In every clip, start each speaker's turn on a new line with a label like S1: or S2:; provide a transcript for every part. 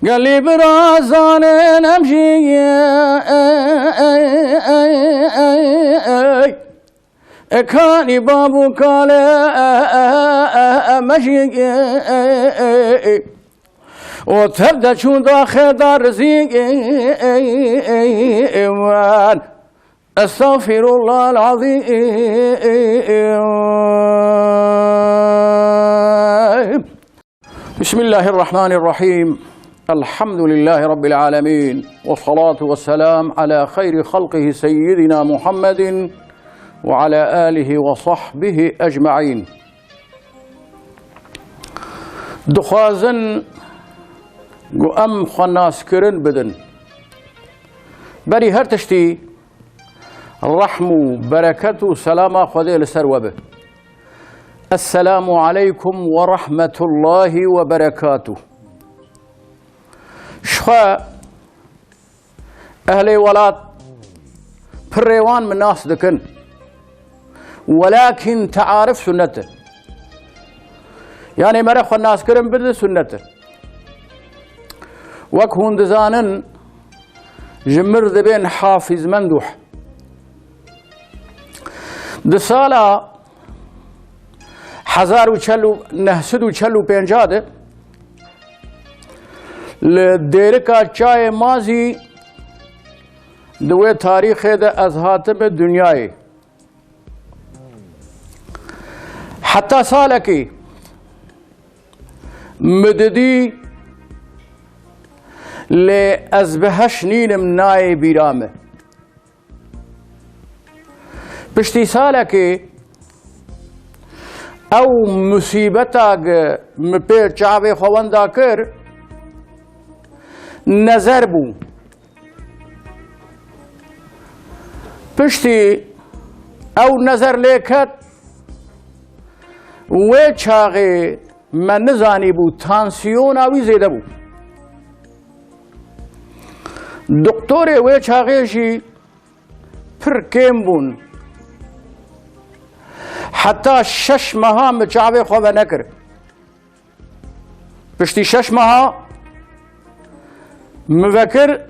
S1: قال لي برازان امشي كاني بابو كاله مشي وتبدا شو داخل دار زيوان استغفر الله العظيم. بسم الله الرحمن الرحيم. الحمد لله رب العالمين، والصلاة والسلام على خير خلقه سيدنا محمد وعلى آله وصحبه أجمعين. دخازن قم خناس كرن بدن بري هر تشتي رحمو بركته سلامة خذي لسروبه. السلام عليكم ورحمة الله وبركاته. شخا أهلي ولاد بريوان من ناس دكن، ولكن تعارف سنته، يعني مرخ الناس كرم بدل سنته وكهون دزانن جمر ذبين حافظ مندوح دسالة 1945 لديركا چای مازی دوی تاریخ ده از حاتم دنیای حتی سالکی مددی لی از بهش نینم نای بیرامه پشتی سالکی او مصیبتا مپیر چاوی خواندا کر نظر بو پشتی او نظر لیکت و چاغی من نزانی بو تانسیون اوی زیده بو دکتور و چاغیشی پر کم بون حتی 6 ماه مچاوی خواه نکر. پشتی 6 ماه مفکر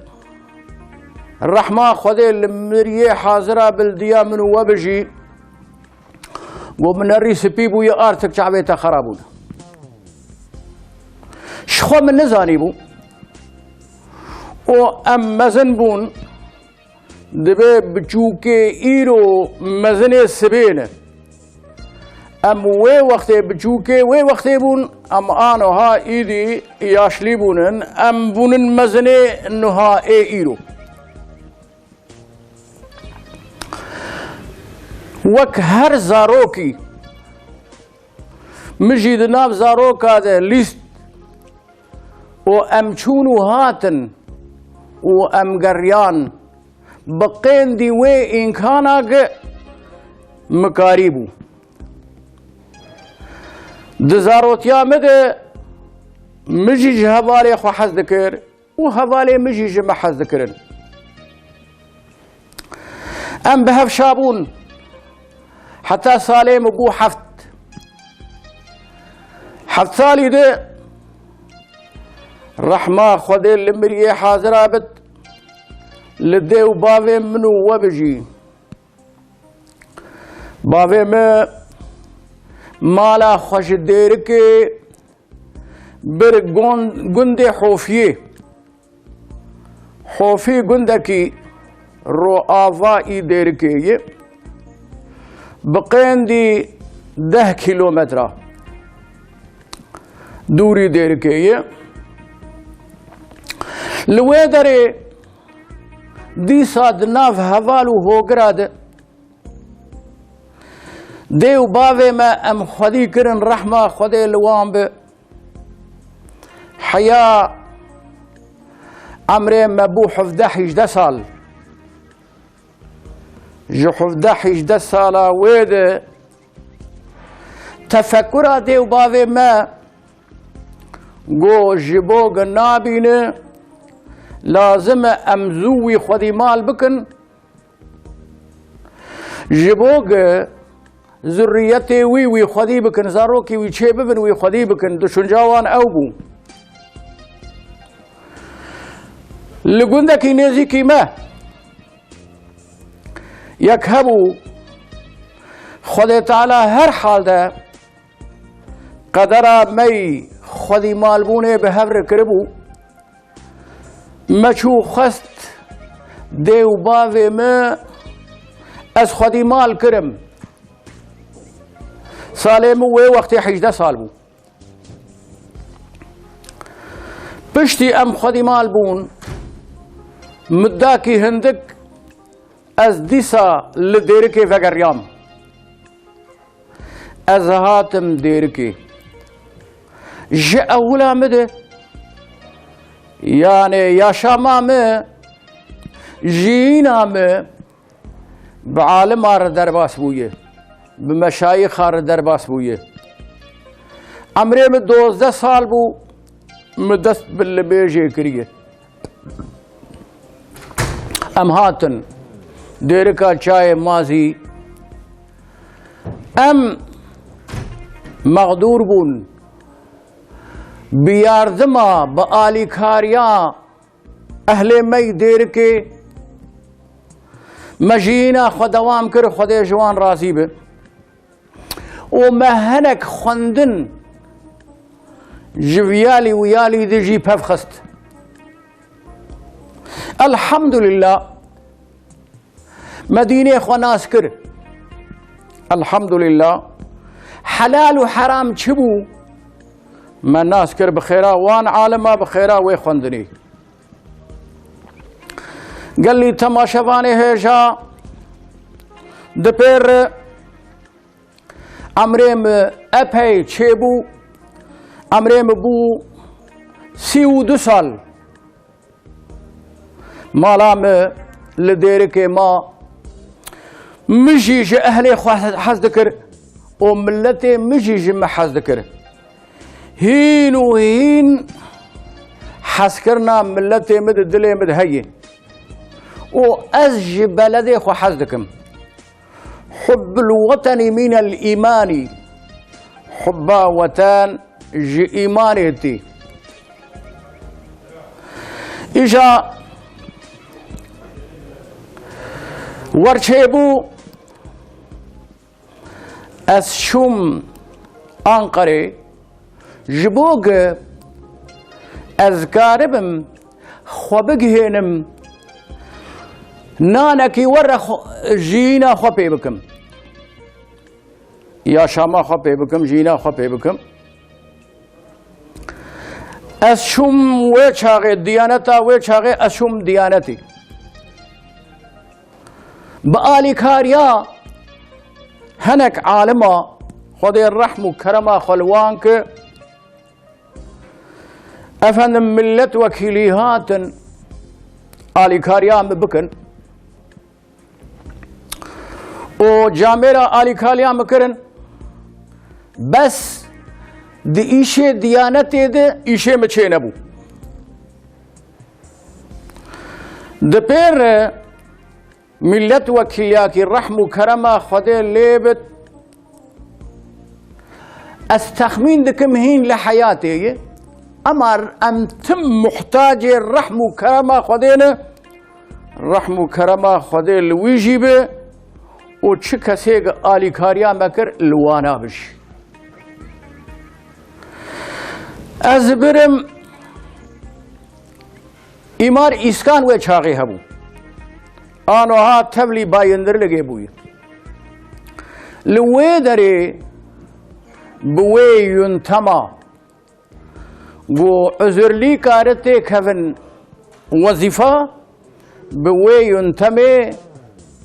S1: رحمه خودی لمریه حاضره بلدیا منو وبجی و من الریسپی بو یا آرتک چاوی تا خرابون شخوا من نزانی بو و ام مزن بون دبه بچوکه ایرو مزن سبینه ام وی وقتی بچوکه وی وقتی بون ام آنو ها ایدی یاشلی بونن ام بونن مزنه نها ایرو وک هر زاروکی مجید ناف زاروکا ده لیست و ام چونو هاتن و ام گریان بقین دی وی انکانا که مکاریبو دزاروتیا مده مجیج هوالی خو حز دکر و هوالی مجیج ما حز دکرن ام بهف شابون حتی سالی مبو حفت سالی ده رحمه خودی لمریه حاضره بد لده و باوی منو وبجی باوی من مالا خوش دیر کے بر گند خوفیه خوفی گند کی رو آوائی دیر کے یہ بقین دی 10 کیلومتر دوری دیر کے یہ لوے درے دی ساد ناف حوالو ہو گراد دیو باوی ما ام خودی کرن رحمه خودی لوام به حیا عمره مبو 17 سال جو 17 سال وید تفکر دیو باوی ما گو جبوگ نابینه لازم امزوی خودی مال بکن جبوگ ذريتي وي خدي بكن زاروكي وي چه ببن وي خدي بكن دشنجاوان او بو لگوندکی نزیکی ما یک هبو خدا تعالی هر حال ده قدر می خودی مالبونه به هفر کربو مچو خست دیو باوی ما از خودی مال کرم ساله مو وقتی 18 سال بو پشتی ام خودی مال بون مداکی هندک از دیسا لدیرکی وگریام از هاتم دیرکی جه اولا مده یعنی یا شامامه جینامه به عالم آر درباس بویه به مشایخ آر درباس بویه عمره میں 12 سال بو مدست باللبیجه کریه ام هاتن دیرکا چای مازی ام مغدور بون بیاردما با آلی کاریا اهل می دیرکه مجینا خدوام کر خدا جوان راضی به و مهنک خوندن جویالی ویالی دیجی پفخست الحمدلله مدینه خوناس کر الحمدلله حلال و حرام چبو من ناس کر بخیرا وان عالما بخیرا وی خوندنی قال لي تماشواني هيجا دپر امريم اپي چيبو امريم بو 32 سال مالام لديرك ما مجيج اهلي حز ذكر وملتي مجيج ما حز ذكر هين وهين حسكرنا ملتي مد دلي مد هي وأزج بلدي خو حزدكم حب الوطن من الإيمان حبا وطن جي إيمانيتي إجا ورشيبو أسشم أنقري جبوغ أذكاربم خوبگهنم نانکی ور جینا خو پی بکم یا شاما خو پی بکم جینا خو پی بکم اشم و چاغه دیانتا و چاغه اشم دیانتی با آلی کاریا هنک عالما خدای الرحم و کرما خلوان که افندم ملت وکیلیهاتن آلی کاریا بکن و جامعه آلی کاریا مکرن بس دی ایشه دیانتی ده ایشه مچه نبو ده پیر ملت وکیلیا کی رحم و کرما خدا لیبت استخمین دکم هین لحیاتی امر امتم محتاج رحم و کرما خدا رحم و کرما خدا لویجی به و چه کسی که آلی کاریا مکر لوانا بش از برم ایمار اسکان و چاقی هبو آنها تبلی بایندر لگه بوی لوی داره بوی ينتما و عذرلی کارته کفن وظیفه بوی ينتمه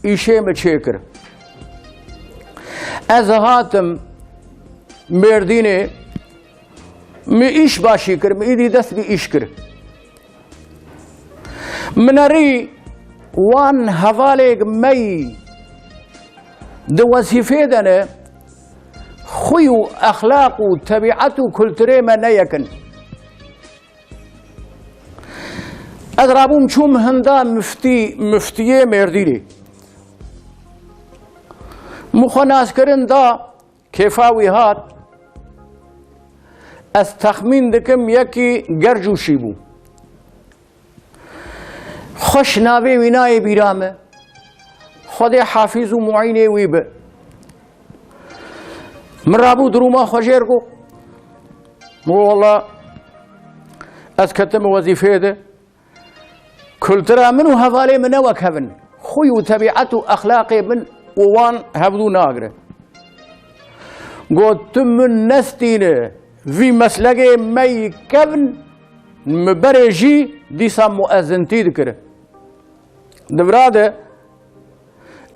S1: ایشه مچکر از هاتم مردینه می ایش باشی کر می ایدی دست بی ایش کر منری وان حواله می دو وظیفه دنه خوی و اخلاق و طبیعت و کلتره من نیکن اضرابون چوم هندا مفتیه مردینه مخناس کرن دا کفاوی هات از تخمین دکم یکی گرجوشی بو خوش ناوی وینای بیرامه خود حافظ و معینه وی به من رابو دروما خوشیر کو والله از کتم وظیفه ده کلترا منو حواله من وکهن خوی و طبیعت و اخلاق من وان هبدو ناگره قلت من نستینه في مسلقه مي كفن مبرجي ديسا مؤذنتي ذكره دبراده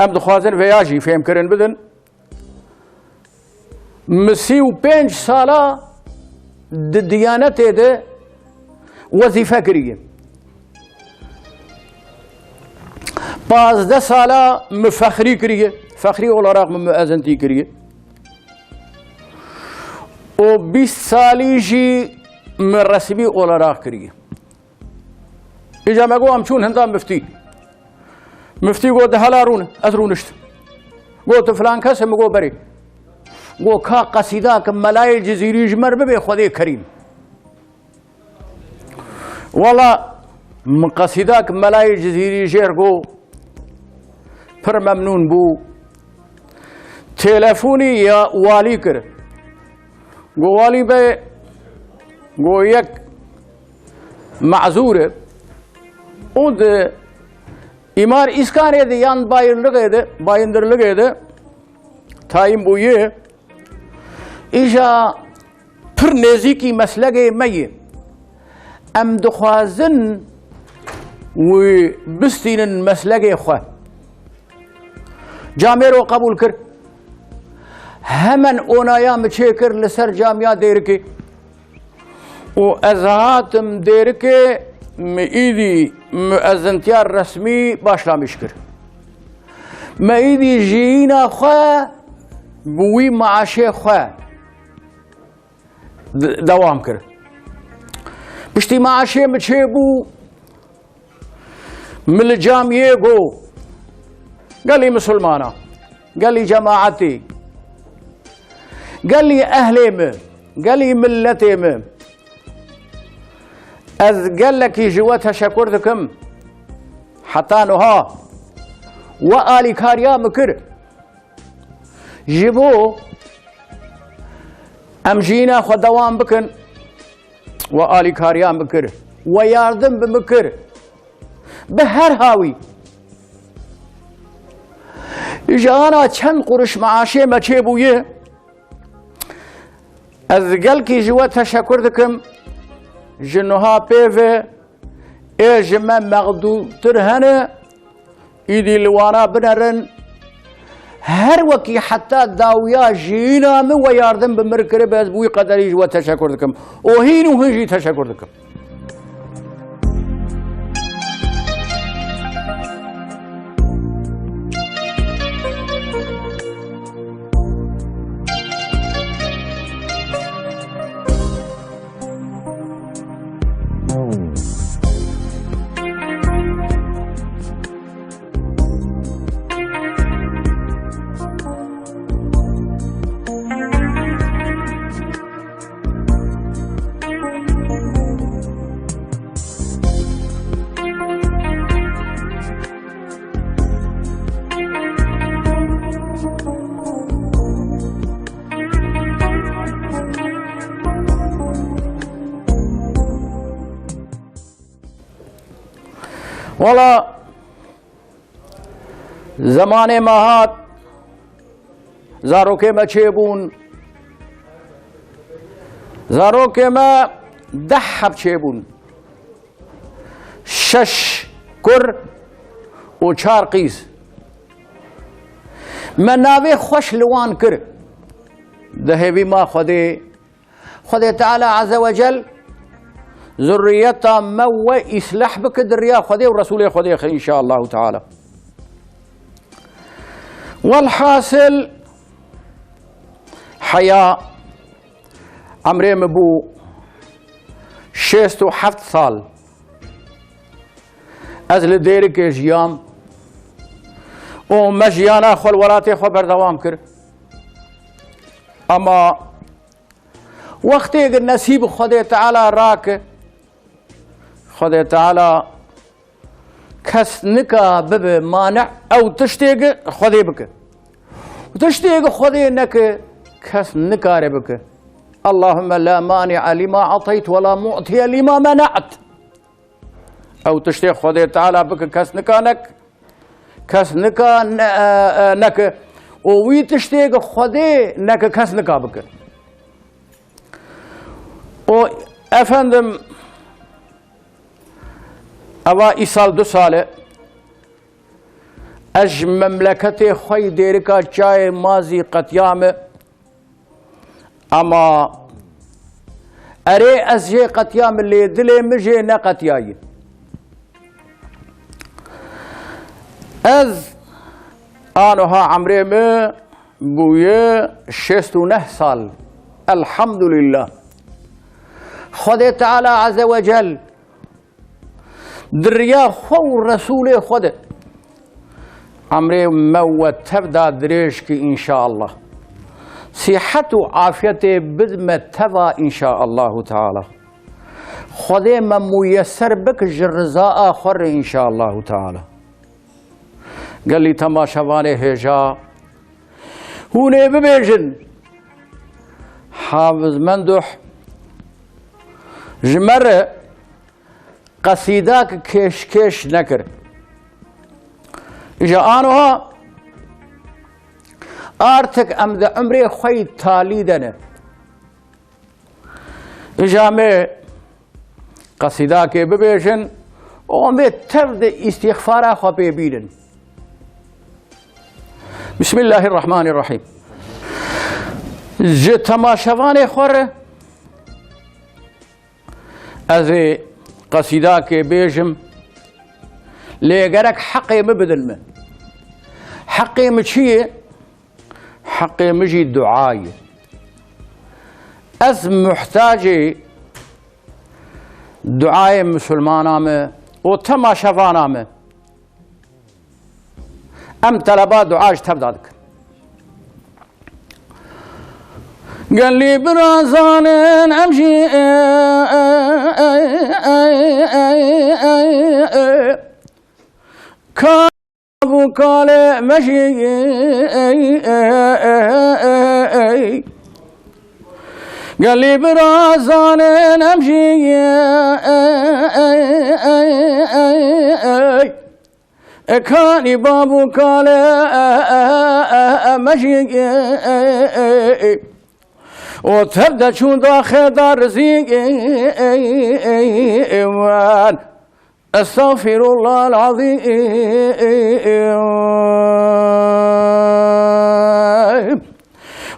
S1: ام دخوازن فياجي فهم كرن بدن مسيو 5 سالا ديانته ده وظيفه كريه 15 سالا مفخري كريه فخري ولا رغم مؤذنتي كريه و 20 سالی جی من رسمی اولا کریه ایجا مگو هم چون هندام مفتی گو ده هلا رونه از رونشت گو تو فلان کس مگو بری گو کا قصیده که ملای جزیری جمر ببی خودی کریم والله من قصیده که ملای جزیری جیر گو پر ممنون بو تلفونی یا والی کرد گوالی به گو یک معذوره اود ایمار اسکانه ده یان باین لگه ده تایم بویه ایجا پر نزیکی مسلگه میه ام دخوازن و بستین مسلگه خواه جامعه رو قبول کرد همن اونايام تشكر لسر جامعة ديركي وازهاتم ديركي مئيدي مؤذنتيار رسمي باشلا مشكر مئيدي جينا خواه بوي معاشي خواه دوام كر بشتي معاشي متشيبو من الجامعة قو قال لي مسلمانا قال لي جماعتي قال لي أهلي ما قال لي ملتي ما أز قال لك جواتها شكرتكم حتى نها وآلي كاريا مكر جيبو أم جينا خو دوام بكن وآلي كاريا مكر وياردم بمكر بهر هاوي جانا چند قرش معاشي ما چيبويه از گل کی جوا تشکر دکم جنها پیوه ایجمه مغدوتر هنه ایدی لوانا بنرن هر وکی حتی داویا جینا من و یاردم بمرکره باز بوی قدری جوا تشکر دکم او هینو هنجی تشکر دکم والله زمان ماهات زارو که ما چیبون زارو که ما 10 حب چیبون 6 کر و 4 قیس من ناوی خوش لوان کر دهوی ما خود تعالی عز وجل ذريتها موى إصلاح بك دريا خدي ورسوله خدي إن شاء الله تعالى. والحاصل حياة عمري مبو 67 سال از لديرك جيام ومجيانا خو الولاتي خو بردوام كر اما وقتی اگر نصیب خدا تعالی راک خدا تعالی کس نکا بب مانع او تشتیگ خودی بک و تشتیگ خودی نک کس نکاره بک اللهم لا مانع لما عطيت ولا معطي لما منعت او تشتیگ خودی تعالی بک کس نکا نک و وی تشتیگ خودی نک کس نکا بک و افندم اوا ایسال 2 ساله اج مملکت خوی دیرکا چای مازی قطیام اما اره از جه قطیام لی دل مجه نه قطیایی از آنها عمره ما بویه 69 سال الحمدلله خود تعالی عز وجل دریا خو رسول خود عمره موت تبدا دريش كي إن شاء الله صحة وعافية بدم تبا إن شاء الله تعالى خده ما ميسر بك جرزاء آخر إن شاء الله تعالى قال لي تماشواني هجا هوني ببيجن حافظ مندوح جمر قصيداك كيش كيش نكر إجا آنها آرتك أمد عمري خوي تاليدنا إجا مي قصيداك ببيشن ومي تفد استغفارا خو بيبيدن بسم الله الرحمن الرحيم جي تماشواني خور از قصيداك بيجم ليقرك حقي مبدل من حقي مشي حقي مجي دعاي از محتاجي دعاي مسلمانا و تماشفانا ام طلبات دعاج تبدادك قال لي برازان امشي كابو كالي مشي قال لي برازان امشي كاني بابو كالي مشي وتبدا شون داخل دار زيق استغفر الله العظيم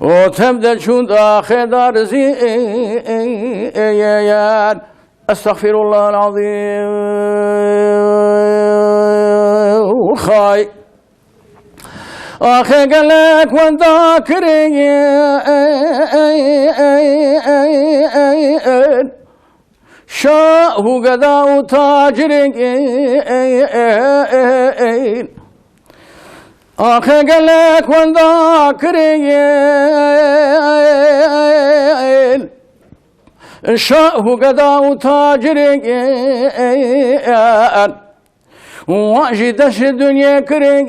S1: وتبدا شون داخل دار زيق استغفر الله العظيم خاي آخه قالك وان ذاكرين شاه قدا وتاجرين آخه قالك وان ذاكرين شاه قدا وتاجرين واجدش الدنيا كرين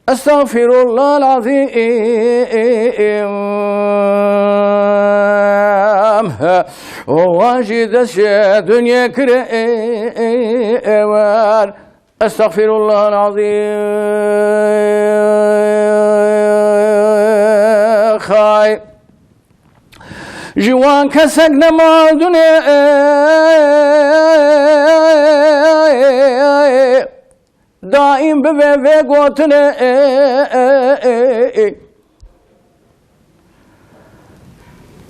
S1: استغفر الله العظيم واجدش الدنيا كرين استغفر الله العظيم خاي جوان كسقنا مال دنيا دائم ببي قوتنا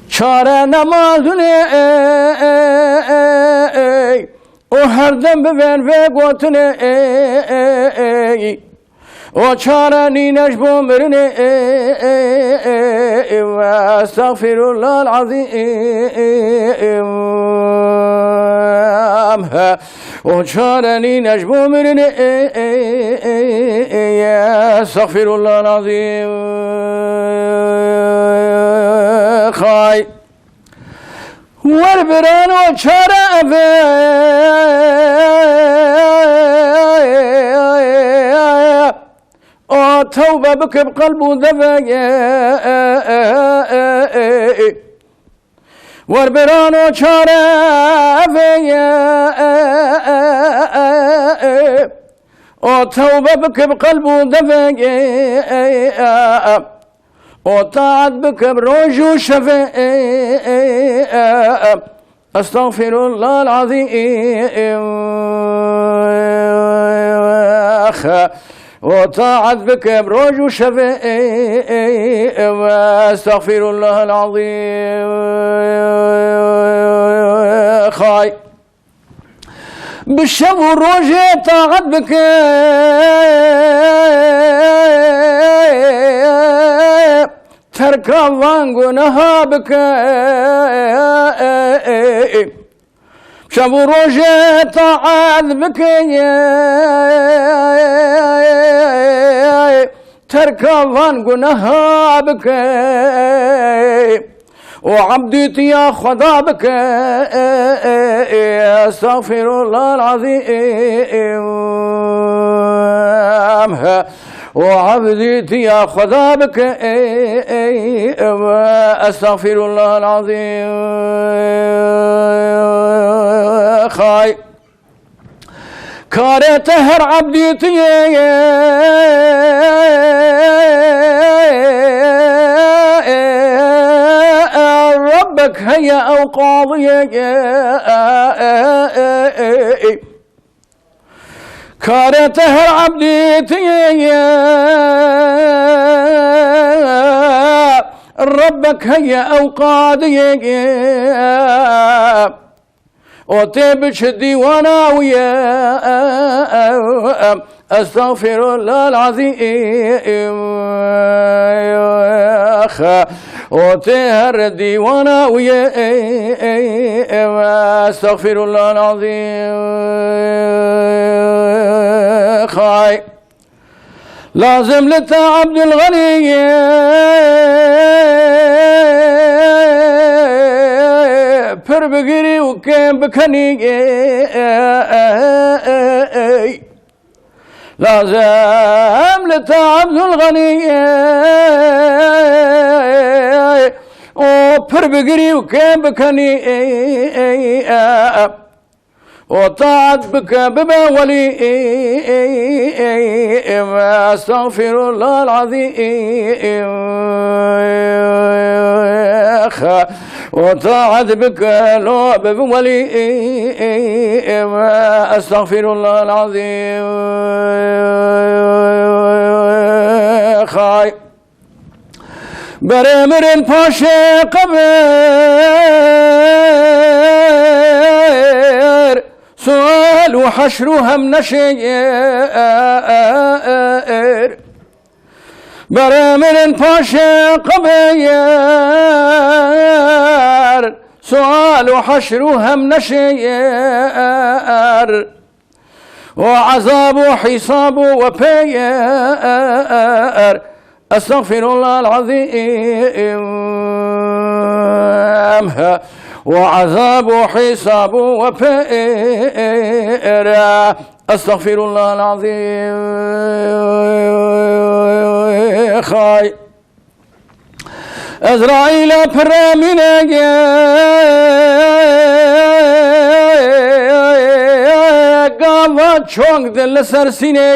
S1: شارنا مال دنيا وهردم ببي قوتنا وشارني نجبو مرني واستغفر الله العظيم وشارني نجبو مرني استغفر الله العظيم خاي والبران وشارة توبة بك بقلب دفق وربرانو شارفي توبة بك بقلب دفق وطاعت بك بروج وشفق أستغفر الله العظيم وطاعت بك بروج وشفق أستغفر الله العظيم خاي بالشب والروج طاعت بك تركضان قنها بك شب والروج طاعت بك تركضان قنها بك وعبدي يا خدا بك استغفر الله العظيم وعبدي يا خدا بك استغفر الله العظيم خاي كارتهر عبدي ربك هيا أو قاضيك كارتهر عبدي ربك هيا أو قاضيك وتبش ديوانا ويا استغفر الله العظيم وتهر ديوانا ويا استغفر الله العظيم خاي لازم للعبد الغني پر بگیری و کم بکنی لازم للعبد الغني و پر بگیری و کم بکنی وطاعت بك بما ولي استغفر الله العظيم وطاعت بك لو بولي استغفر الله العظيم خاي برمر الباشا قبر سؤال وحشر هم نشير برامر باشا قبير سؤال وحشر هم نشير وعذاب وحساب وبير استغفر الله العظيم وعذاب وحساب وبئر استغفر الله العظيم خاي ازرائيل برامنا قاضى شوق دل سرسيني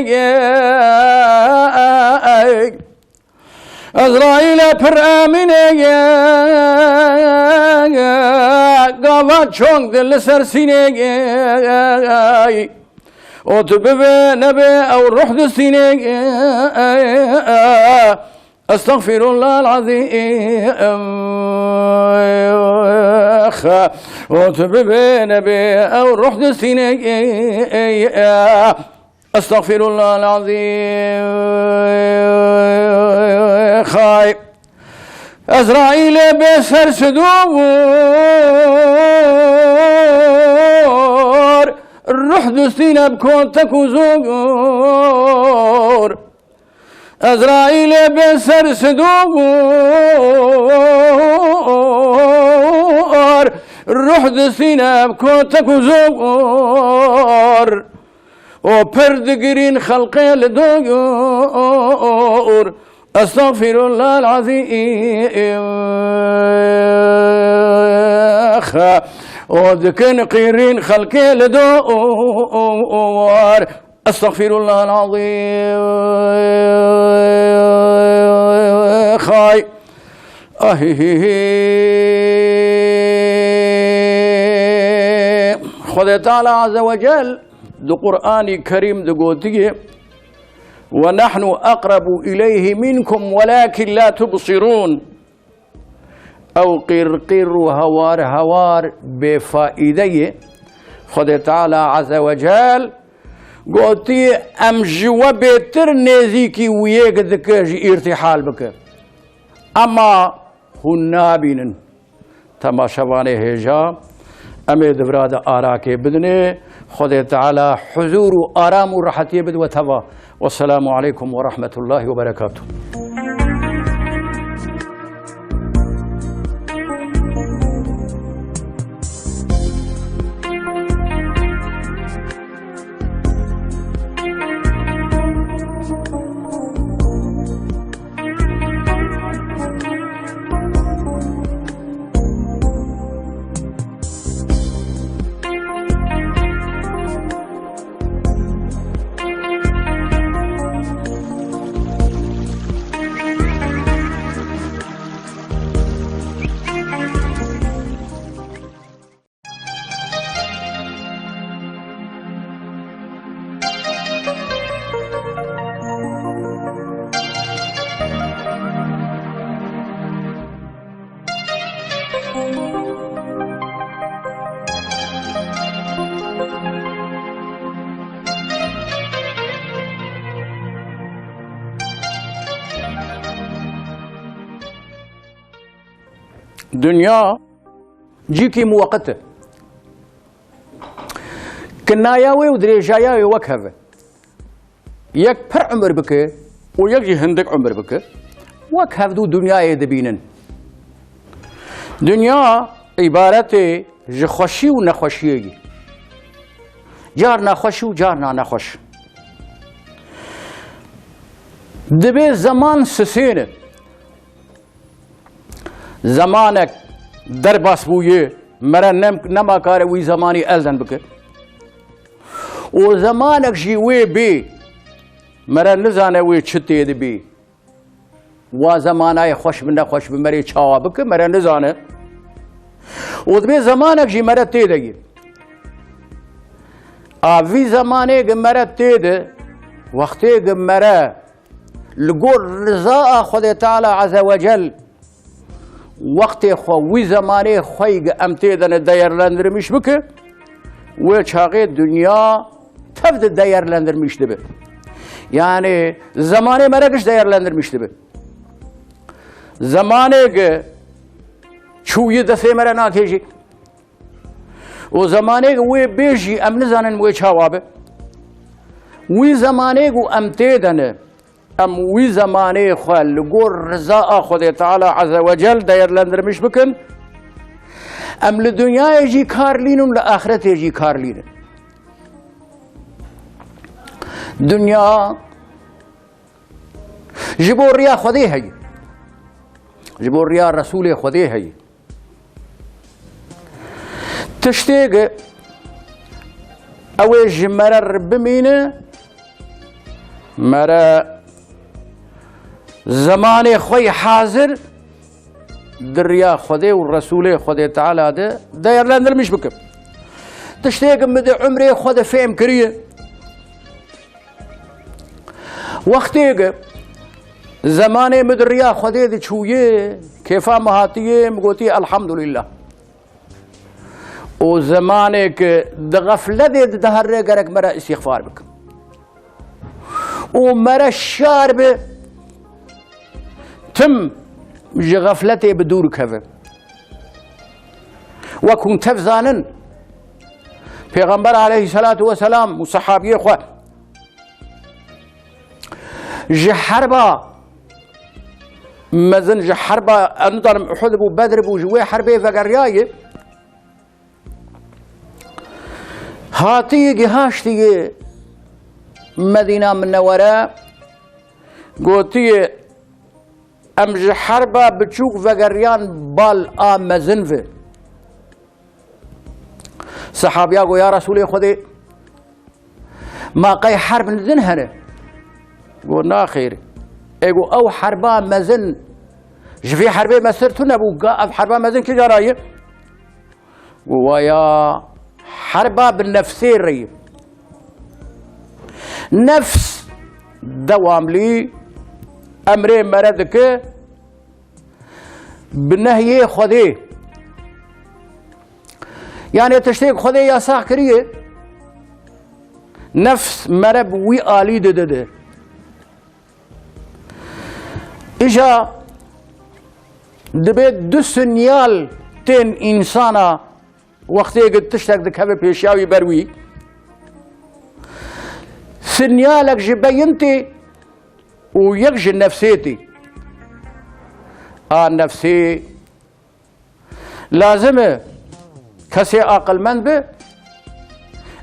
S1: ازرائيل برامنا قاضى شوق دل سرسيني وتببي نبي او الروح دستيني استغفر الله العظيم وتببي نبي او الروح دستيني استغفر الله العظيم خايب ازرائيل بسر صدور الروح دستينا بكونتك وزور ازرائيل بسر صدور الروح دستينا بكونتك وزور وبردقرين خلقي لدور أستغفر الله العظيم وذكن قيرين خلقي لدور أستغفر الله العظيم خاي خدا تعالى عز وجل دو قرآن كريم دو قوتي ونحن أقرب إليه منكم ولكن لا تبصرون أو قرقر هوار بفائدة خدا تعالى عز وجل قوتي أم جوا بيتر نزيكي ويك ذكاجي ارتحال بك أما هنا بينن تماشواني هجا أمي دبراد آراكي بدني خدا تعالى حضور وآرام ورحتي بد وتوا والسلام عليكم ورحمة الله وبركاته. دنيا جيكي موقته كناياوي ودريجاياوي وكهفه يك بر عمر بك ويجي هندك عمر بك وكهف دو دنيا يدبينن دنيا عبارته جخوشي ونخوشي جار نخوشي وجار نخوش دبي زمان سسينه زمانك در باس بويه مرا نما كار وي زماني ألزن بك و زمانك جي وي بي مرا نزانه وي چتي دي بي و زماناي خوش بنده خوش بمري چاوا بك مرا نزانه و دبي زمانك جي مرا تيدگي آوي زمانه گ مرا تيد وقتي گ مرا لقول رضا خدا تعالى عز وجل وقت خوی زمانه خوی امتیدن دیرلندر میش بکه و چاقه دنیا تفد دیرلندر میش دبه یعنی زمانه مرگش دیرلندر میش دبه زمانه که چوی دسته مرا ناکیجی و زمانه که وی بیجی ام نزانن وی چاوابه وی زمانه که امتیدن ام وی زمانه خوال لگور رضا خدا تعالی عز وجل دیرلندر مش بکن ام لدنیا یجی کار لینم لآخرت یجی کار لینم دنیا جبور ریا خدای هی جبور ریا رسول خدای هی تشتیگ اوی جمرر بمینه مرا زمان خوی حاضر دریا خدا و رسول خدا تعالی ده دیرلندر میش بکم تشتیگم بده عمره خدا فهم کریه وقتی زمان مدریا خدا ده چویه کیفا مهاتیه مگوتی الحمدلله و زمانه که ده غفله ده دهره گرک مرا استغفار بکم و مرا شارب تم غفلتي بدور كذا وكن تفزانن پیغمبر عليه الصلاة والسلام وصحابي اخوة جحربا مزن جحربا انضرم احد بو بدر بو جوي حربي فقرياي هاتي هاشتي مدينة منورة قوتي امج حربا بتشوك وقريان بال مزنفه صحابيا قو يا رسولي خدي ما قي حرب نزنهنه قلنا خير ايقو او حربا مزن في حربي مسرتنا ابو قاف حربا مزن كي جرايه ويا حربا بالنفسي ري نفس دوام لي امري مردك بالنهي خدي يعني تشتيك خدي يا صاح كريه نفس مرب وي آلي ده إجا دبيت دو سنيال تين إنسانا وقتی قد تشتك دكهبه پیشاوی بروي سنيالك جبينتي ويكجي نفسيتي نفسي لازم كسي عقل من به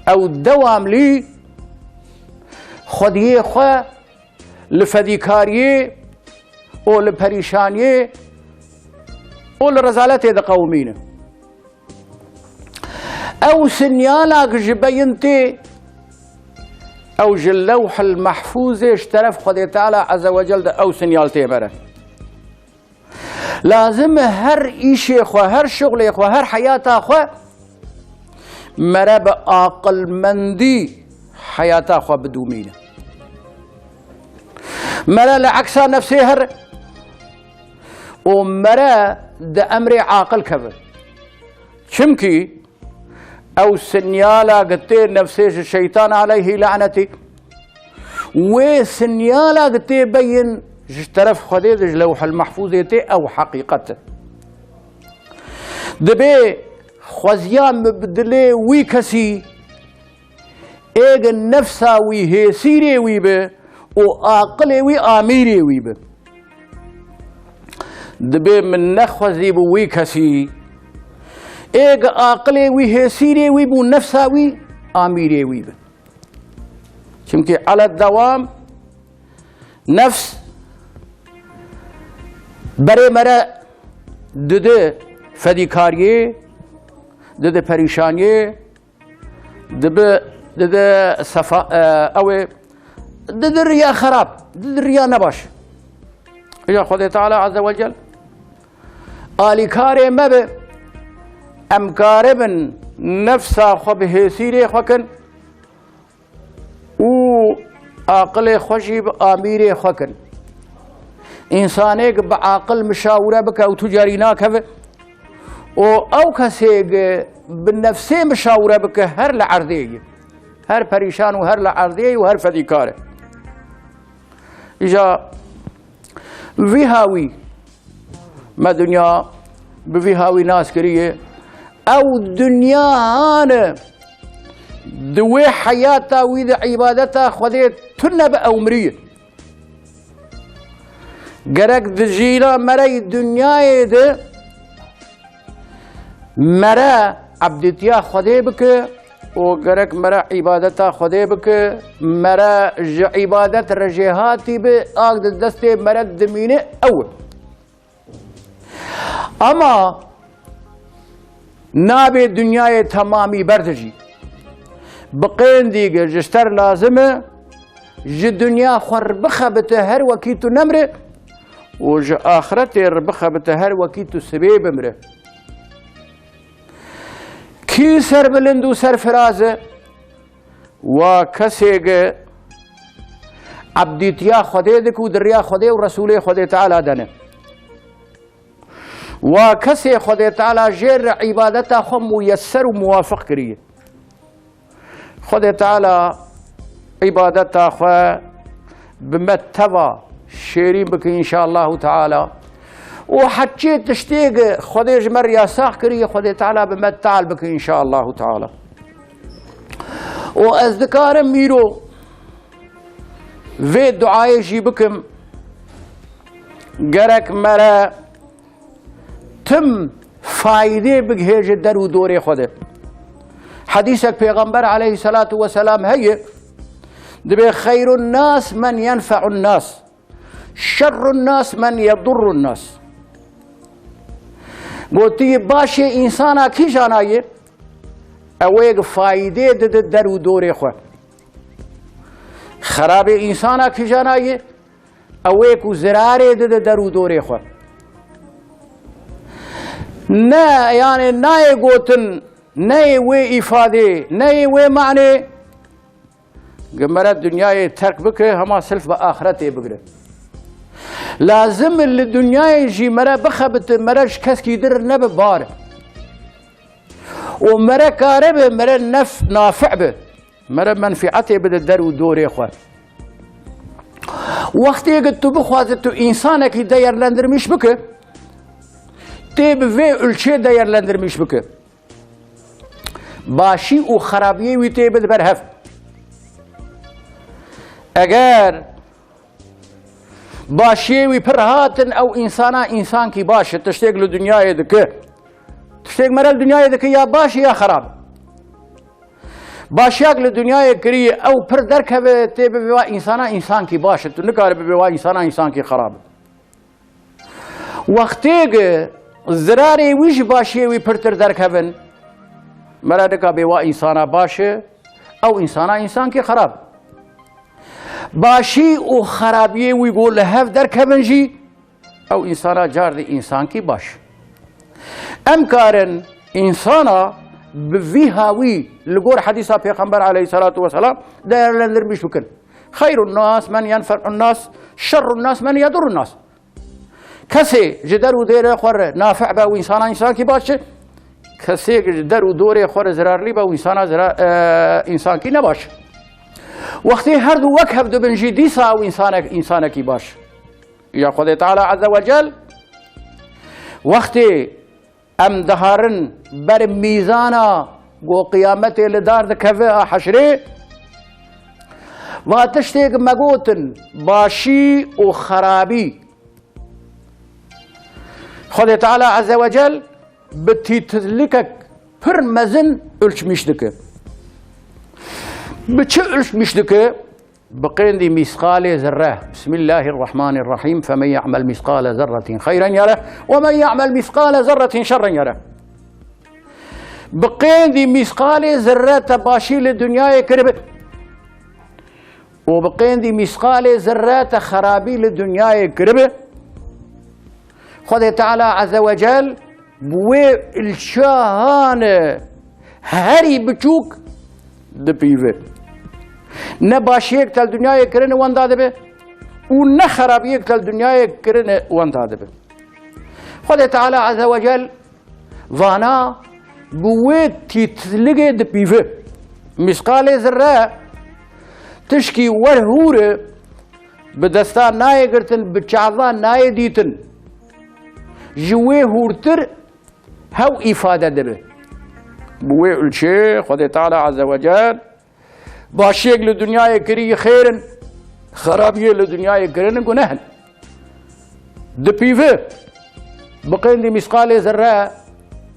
S1: او دوام لي خوديه خو لفديكاريه او لپریشانيه او لرزالته د قومينه او سنيالك جبينتي او اللوح المحفوظ اشترف خدای تعالى عز وجل او سنيالتي بره لازم هر ایشی خو هر شغل خو هر حیات خو مرب عقل مندی حیات خو بدومینه مرا لعكس نفسي هر ومرا ده امر عاقل كبر شمكي او سنيالا قتي نفسي الشيطان عليه لعنتي وسنيالا قتي بين اجترف خديد لوح المحفوظ او حقيقته دبي خوزيان مبدلي وي كسي ايغ النفسا وي هيسيري وي به وعاقلي وي اميري وي به دبي من نخوزي بوي كسي ايغ عاقلي وي هيسيري وي بو نفسا وي اميري وي به چونكي على الدوام نفس بري مرا دده فديكاريه دده پريشانيه دده صفا او دده الرياء خراب دده الرياء نباش يا خدای تعالى عز وجل آلي كاري مبه ام كاربن نفسا خب هسيري خكن و عقل خوشي بآميري خكن انسانيك بعقل مشاورة بك او تجاريناك هذا او كسيك بالنفسي مشاورة بك هر لعرضية هر پريشان وهر لعرضية وهر فديكارة اجا ويهاوي ما دنيا بويهاوي ناس كريه او دنيا هانا دوي حياتا ويد عبادتا خذيت تنب أمرية قرق دجيلا مري دنياي ده مرا عبدتيا خذي بك وقرق مرا عبادتا خذي بك مرا عبادت رجيهاتي بآقد الدستي مرا دمينة أول أما نابي دنياي تمامي بردجي بقين ديگر جشتر لازمه جي دنيا خربخه بتهر وكيتو نمره وج آخرت ربخه بتهر وكيتو سبيب امره كي سر بلندو سر فرازه وكسيگ عبديتيا خده دكو دريا خده ورسوله خده تعالى دنه وكسي خده تعالى جير عبادته خم ميسر وموافق كريه خدای تعالى عبادته خو بمتوا شيرين بك ان شاء الله تعالى وحكي تشتيق خدای جمر يا ساق كريه خدای تعالى بمتعال بك ان شاء الله تعالى واذكار ميرو في دعاء جيبكم جرك مرا تم فايده بجهج درو دوري خده حديثك پیغمبر عليه الصلاة والسلام هي دبي خير الناس من ينفع الناس، شر الناس من يضر الناس. گوتی باشه انسانا کی جانایه اویگ فایده ده در و دور خو. خراب انسانا کی جانایه اویگ زراره ده در و دور خو. نه یعنی نه گوتن نه وی افاده نه وی معنی گمرت دنیای ترک بکه هما سلف با آخرت بگره. لازم الدنيا يجي مرا بخبت مرا كاس كيدر نب بار ومرا كارب مرا نافع به مرا منفعته بده در ودوري خو. وقت قلت بخوازت انسانك داير لندر مش بك تيب في الشي داير لندر مش بك باشي وخرابيه ويتيب برهف اگر باشيوي برهاتن او انسانا انسان كي باش تشتاق لدنيا دك تشتاق مرة الدنيا دك يا باش يا خراب باشياق لدنيا كري او پر درك تيب بوا انسانا انسان كي باش تنكار بوا انسانا انسان كي خراب وقتيق الزراري ويش باشيوي پرتر درك هبن مرة دكا بوا انسانا باش او انسانا انسان كي خراب باشی و خرابیه وی گول هف در کبنجی او انسانا جار دی انسان کی باش ام کارن انسانا بوی هاوی لگور حدیثا پیغمبر علیه الصلاة والسلام دایر لندر بیش بکن خیر الناس من ينفع الناس شر الناس من يضر الناس کسی جدر و دیر خور نافع با و انسان کی باشه کسی جدر و دور خور زرارلی با و انسان کی نباشه وقتی هر دو وک هفته بنجی دیسا و انسان کی باش یا خود تعالی عز وجل وقتی ام دهارن بر میزانا گو قیامت لدار دکوه حشره و تشتیگ مگوتن باشی و خرابی خود تعالی عز وجل بتیتلکک پر مزن ölç میشدکه بتشعلش مشدك بقيندي مثقال ذرة بسم الله الرحمن الرحيم فمن يعمل مثقال ذرة خيرا يره ومن يعمل مثقال ذرة شرا يره بقيندي مثقال ذرة باشي للدنيا كرب وبقيندي مثقال ذرة خرابي للدنيا كرب خد تعالى عز وجل بوي الشاهان هري بچوك دبيوه نه باشیک تل دنیای کرن وان داده به و نه خرابیک تل دنیای کرن وان داده به خود تعالی عز وجل وانا بوید تیتلگه دبیوه مثقال ذره تشکی ورهوره بدستان نای گرتن بچعضان نای دیتن جوه هورتر هاو افاده دبه بوی الشيء خود تعالی عز وجل باشيك لدنيا كري خيرا خرابيه لدنيا كرين جنهن دبيفه بقين دي مثقال ذره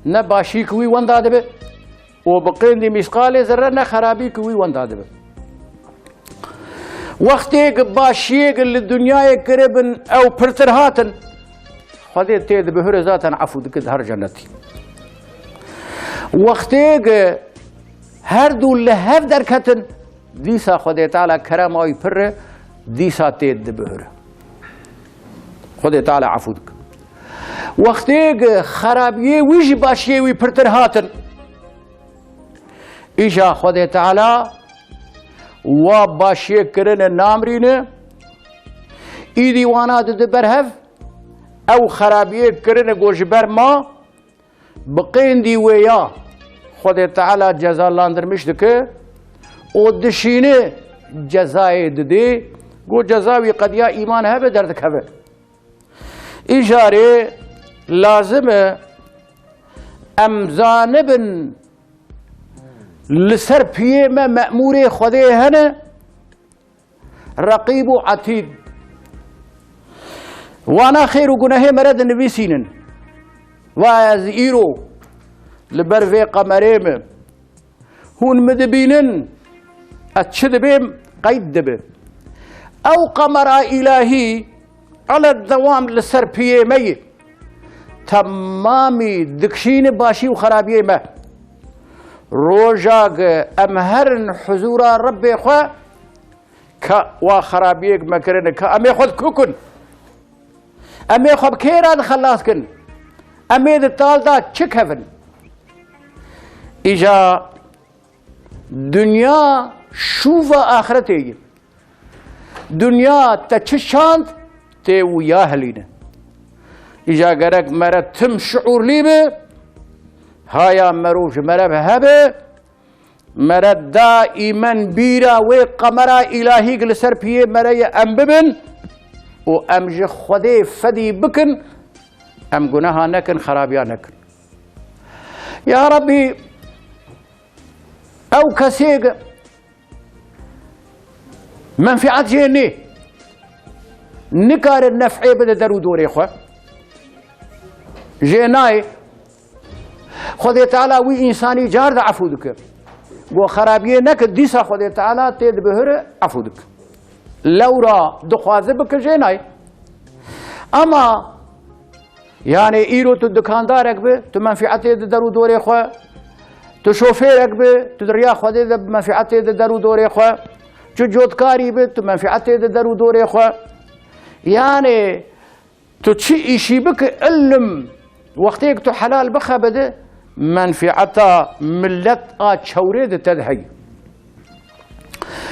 S1: نه باشي كوي وان دادبه وبقين دي مثقال ذره نه خرابي كوي وان دادبه وقتك باشيك للدنيا كربن او برترهاتن خذ تيد بهر ذاتا عفو دك هر جنتي وقتك هر دو لهف دركتن دیسا خود تعالی کرم آی پر دیسا تید بهره خود تعالی عفو دک وقتی خرابیه ویش باشیه وی پرتر هاتن ایجا خود تعالی و باشیه کرن نامرینه ای دیوانا ده برهف او خرابیه کرن گوشبر ما بقین دی ویا خود تعالی جزا لاندرمش دکه او دشینه جزای دده گو جزاوی قدیا ایمان هبه درد کبه ایجاره لازمه امزانبن لسر پیه ما مأمور خوده هنه رقیب و عتید وانا خیر و گناه مرد نویسینن و از ایرو لبروی قمریم هون مدبینن اتشد بیم قيد دبه أو قمر إلهي على الدوام لسر بيمي تمامي دكشين باشي وخرابيه ما روجاق أمهرن حضور ربي خوا وخرابيك مكرن أمي خود كوكن أمي خود كيران خلاص كن أمي دتال دا چك هفن إجا دنيا شوفا آخرتي دنيا تچشاند تي ويا هلينا إجا قرق مرة تم شعور ليبه هايا مروج مرة بهبه مرة دائما بيرا وقمرا إلهي قلسر بيه مرة أمببن وأمج خدي فدي بكن أم قناها نكن خرابيا نكن يا ربي أو كسيق منفعات جيني نكار النفعي بدا درو دوري خوا جيناي خدي تعالى وي إنساني جارد عفودك وخرابيه نكن ديسا خدي تعالى تيد بهر عفودك لورا دخوازه بك جيناي اما يعني ايرو تو دكاندارك به تو منفعته درو دوري خو تو شوفيرك به تو دريا خدي منفعته درو دوري خو تو جودكاري به تو منفعته درو دوري خو يعني تو تشي اشي بك علم وقتك تو حلال بخا بده منفعته ملت تشوريد تدهي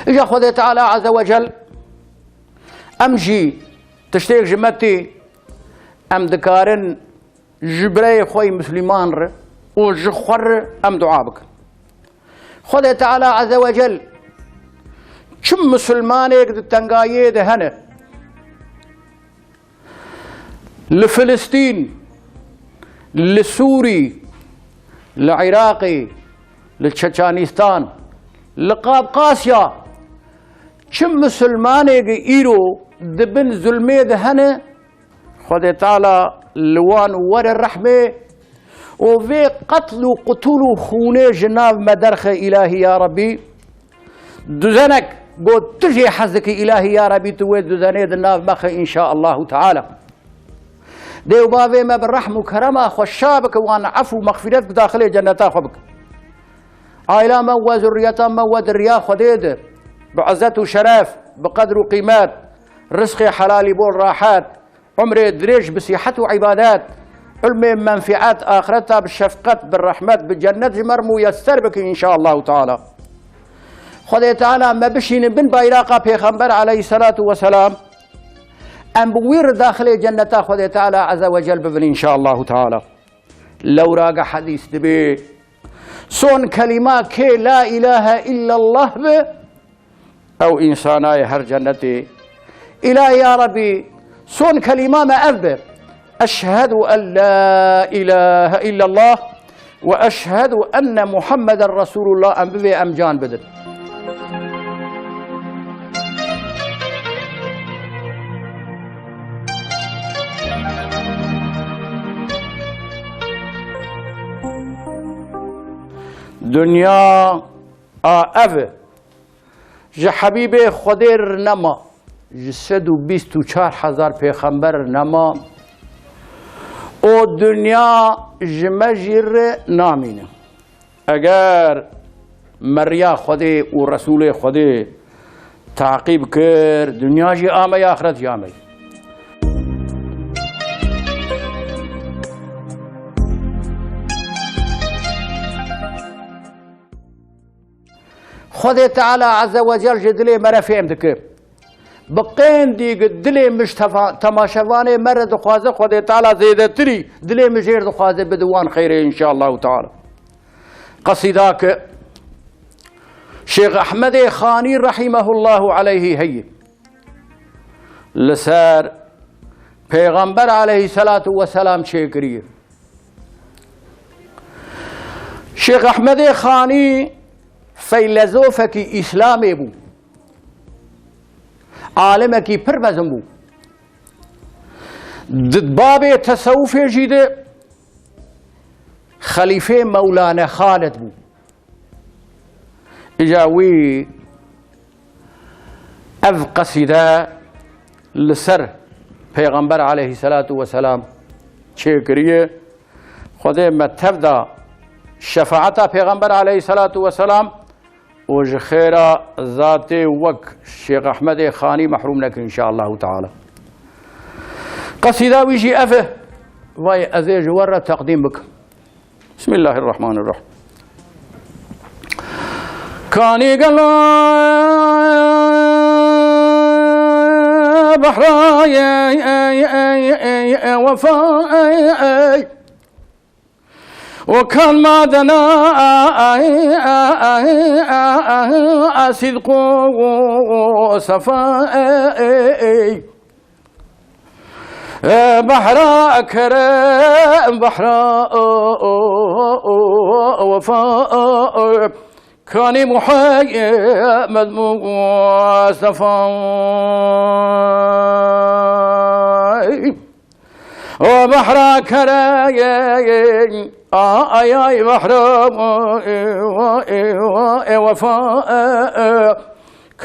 S1: اجا خدي تعالى عز وجل امجي تشتيك جمتي ام دكارن جبري خوي مسلمان ر وجخر ام دعابك خدي تعالى عز وجل كم مسلمانك تنقايه دهنه لفلسطين لسوري لعراقي لتشتشانستان لقابقاسيا كم مسلمانك ايرو دبن ظلمي دهنه خدي تعالى لوان ور الرحمه وفي قتل وقتل خونه جناب مدرخ الهي يا ربي دزنك قد تجي حزك الهي يا ربي تويد دزني دناف مخ ان شاء الله تعالى ديو بابي ما بالرحم وكرمه خشابك وانا عفو مغفرتك داخل جنتا خبك عائله ما وذريته ما ودريا خديده بعزة وشرف بقدر وقيمات رزقي حلالي بول راحات عمري دريج بصيحة وعبادات علمي منفعات آخرتها بالشفقة بالرحمة بالجنة مرمو يسر بك إن شاء الله تعالى خدي تعالى ما بشين بن بايراقا بيغمبر عليه الصلاة والسلام أم بوير داخل جنة خدي تعالى عز وجل ببن إن شاء الله تعالى لو راقع حديث دبي صون كلمة كي لا إله إلا الله به أو إنساناي هر جنتي إلهي يا ربي صون كلمة ما أذبر أشهد أن لا إله إلا الله وأشهد أن محمد رسول الله أم ببي أم جان بدر دنيا أف جه حبيب خدير نما جسد و 24,000 پیغمبر نما او دنیا جمجر نامینه اگر مریا خودی و رسول خودی تعقیب کرد دنیا جی آمی آخرت جی آمی خدي تعالى عز وجل جدلي مرة فهمتك بقين ديق دلي مش تماشواني مرة دخوازه خدي تعالى زيادة تري دلي مجير دخوازه بدوان خيري إن شاء الله تعالى قصيداك شيخ أحمد خاني رحمه الله عليه هي لسار پیغمبر عليه الصلاة والسلام شكري شيخ أحمد خاني فیلسوفك اسلامي بو عالمك پرمزم بو ضد باب تصوف جيده خليفه مولانا خالد بو اجاوي اف قصيده لسر پیغمبر عليه الصلاة والسلام چه خدا متفدا شفاعت پیغمبر عليه الصلاة والسلام وج خير ذات وك شيخ أحمد خاني محروم لك إن شاء الله تعالى. قصيدة ويجي أفه واي أزيج ورا تقديم بك. بسم الله الرحمن الرحيم. كاني قال بحراي وفاي وكان معدنا صدق وصفاء بحر كرم بحر وفاء كان محمد مصطفى وبحر كرم آي بحر وفاء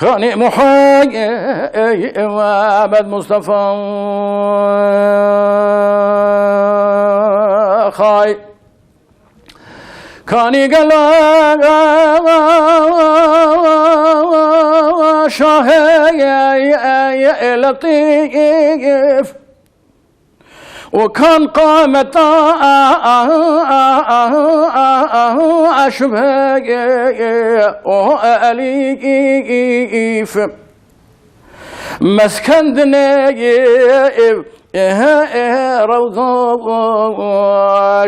S1: كان محمد مصطفى خاي كان قال شاه لطيف وكان قامت أشبه أليف مسكن دنيف روضة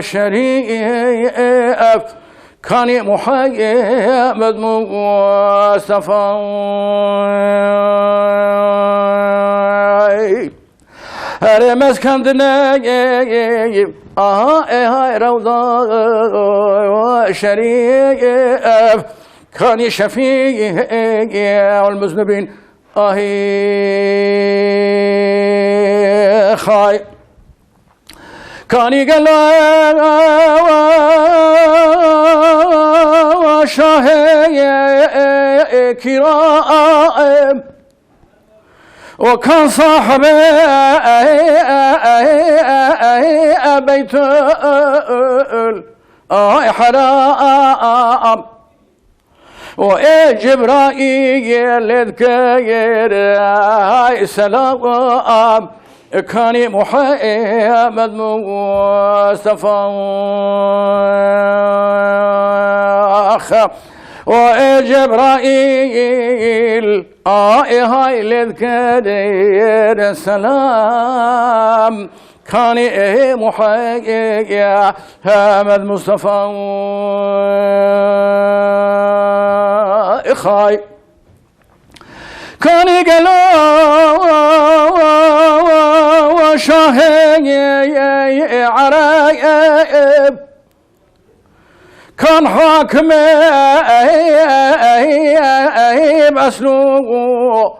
S1: شريف كان محمد مصطفى هر مسكن دنيف هاي روضة شريف كان شفيع المذنبين خاي كان قال شاه كرام وكان صاحب بيت حرام وجبرائيل يذكر سلام كان محمد مصطفى وجبرائيل هاي يذكر سلام كان محمد مصطفى خاي كان قالوا شاهي عرايب كان حاكم أسلوه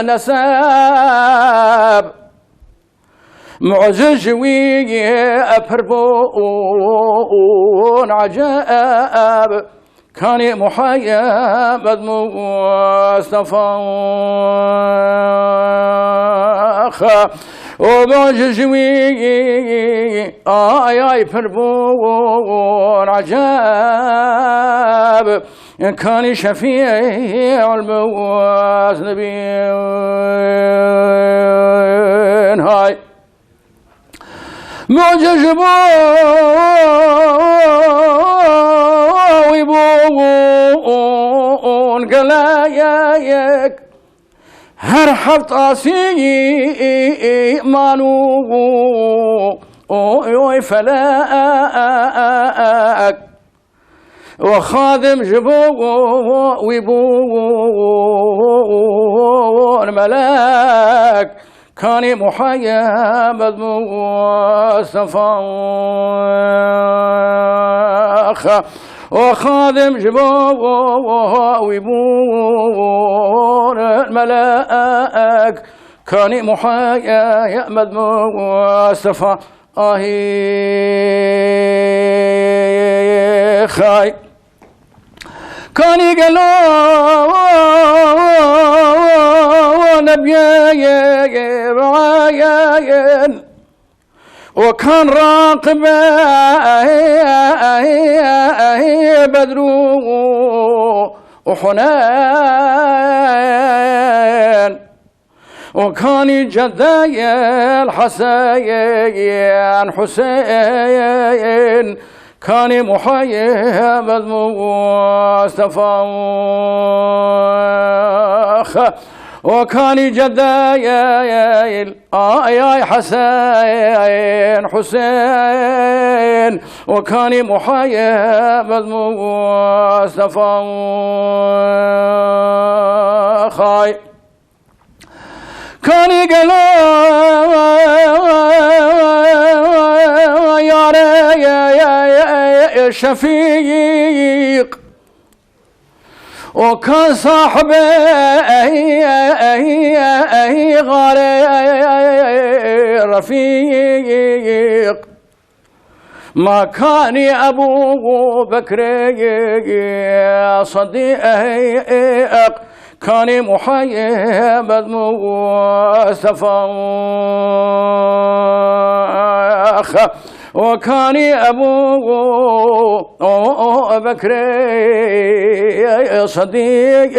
S1: نساب معزز ويأبربون عجاب كان محمد مصطفى ومعجز ويأبربون عجاب كان شفيع المذنبين هاي معجز ويبون قلايك هر حفط مانو فلاك وخادم جبو ويبون ملاك كان محمد مصطفى وخادم جبو ويبون الملاك كان محمد مصطفى خاي كان قالوا بعين وكان راقبه بدر وحنين وكان جدي الحسين حسين كان محيب مصطفى وكان جدي حسين حسين وكان محيب مصطفى خاي كان يقلو يا شفيق وكان صاحبه غير رفيق ما كان أبو بكر صديق كان محيب مصطفى وكان أبو بكر صديق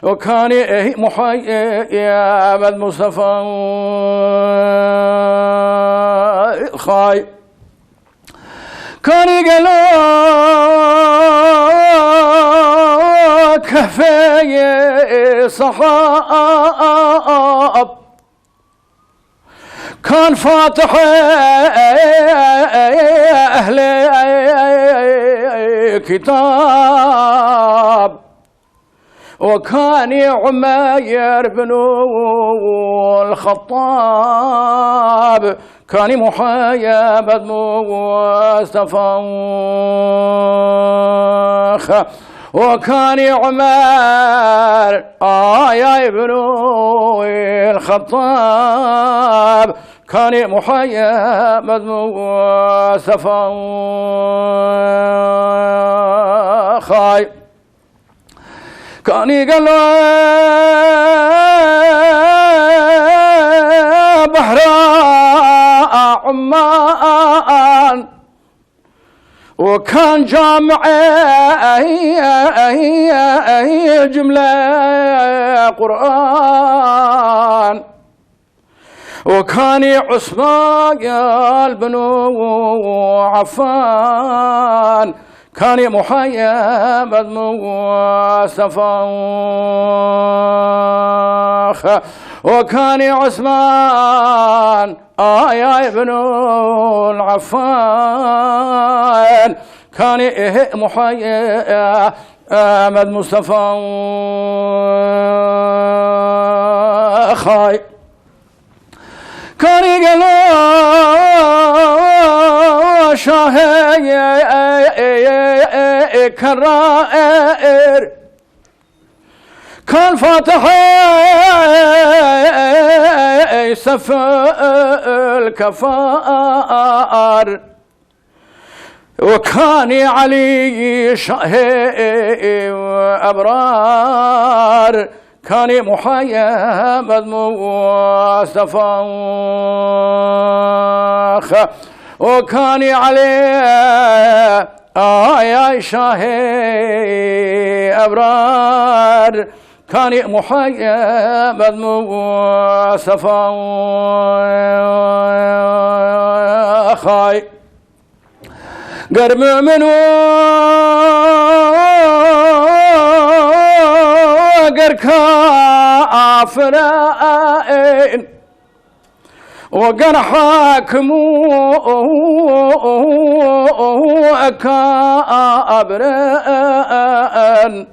S1: وكان محيب مصطفى خاي كان يقولوا كفاية صحاب كان فاتح أهل كتاب وكان عمير بن الخطاب كان محيب مصطفى وكان عمر يا ابن الخطاب كان محيب مصطفى خاي كان يقول بحر عمان وكان جامع جملة قرآن وكان عثمان بن عفان كان محيب مصطفى وكان عثمان يا ابن العفان كان محيب مصطفى خاي كان يقولوا شاهي كرائر كان فاتح سف الكفار وكان علي شاهي أبرار كان محيب مصطفى وكان عليه يا شاهي أبرار كان محيب مصطفى خاي قرب منو قر كافرين وقر حاكمو كابرين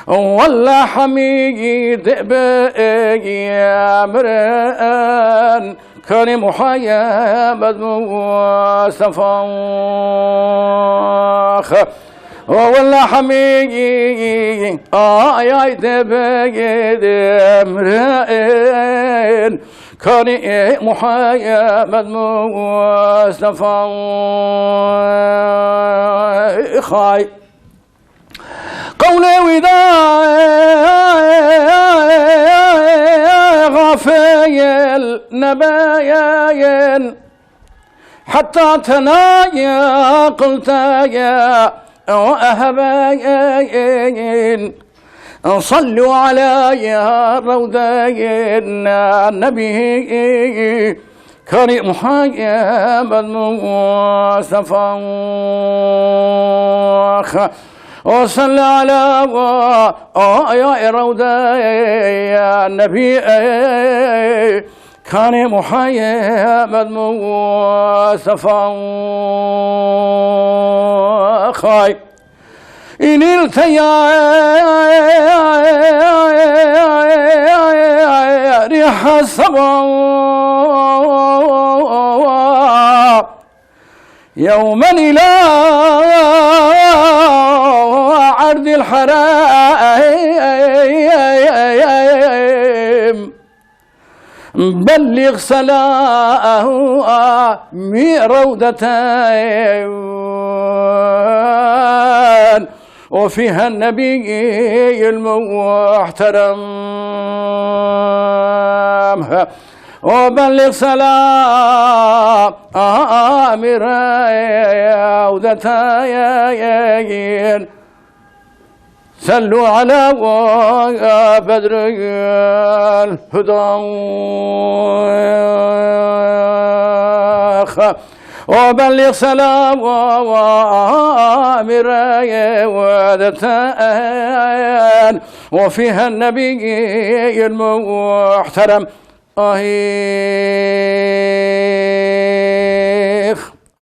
S1: والله حميد بأمرين كان محيب مصطفى والله حميد بأمرين كان محيب مصطفى خاي قولي وداع النبيين حتى تنايا قلت يا أهبين صلوا علي روضين النبي كريم محمد مصطفى وصل على يا روضة يا النبي كان محمد مصطفى خاي إن التيا ريح الصبا يوما إلى عرض الحرائم بلغ سلامي روضتين وفيها النبي المحترم وبلغ سلامي روضتين صلوا على بدر الهدى وبلغ سلام ودتان وفيها النبي المحترم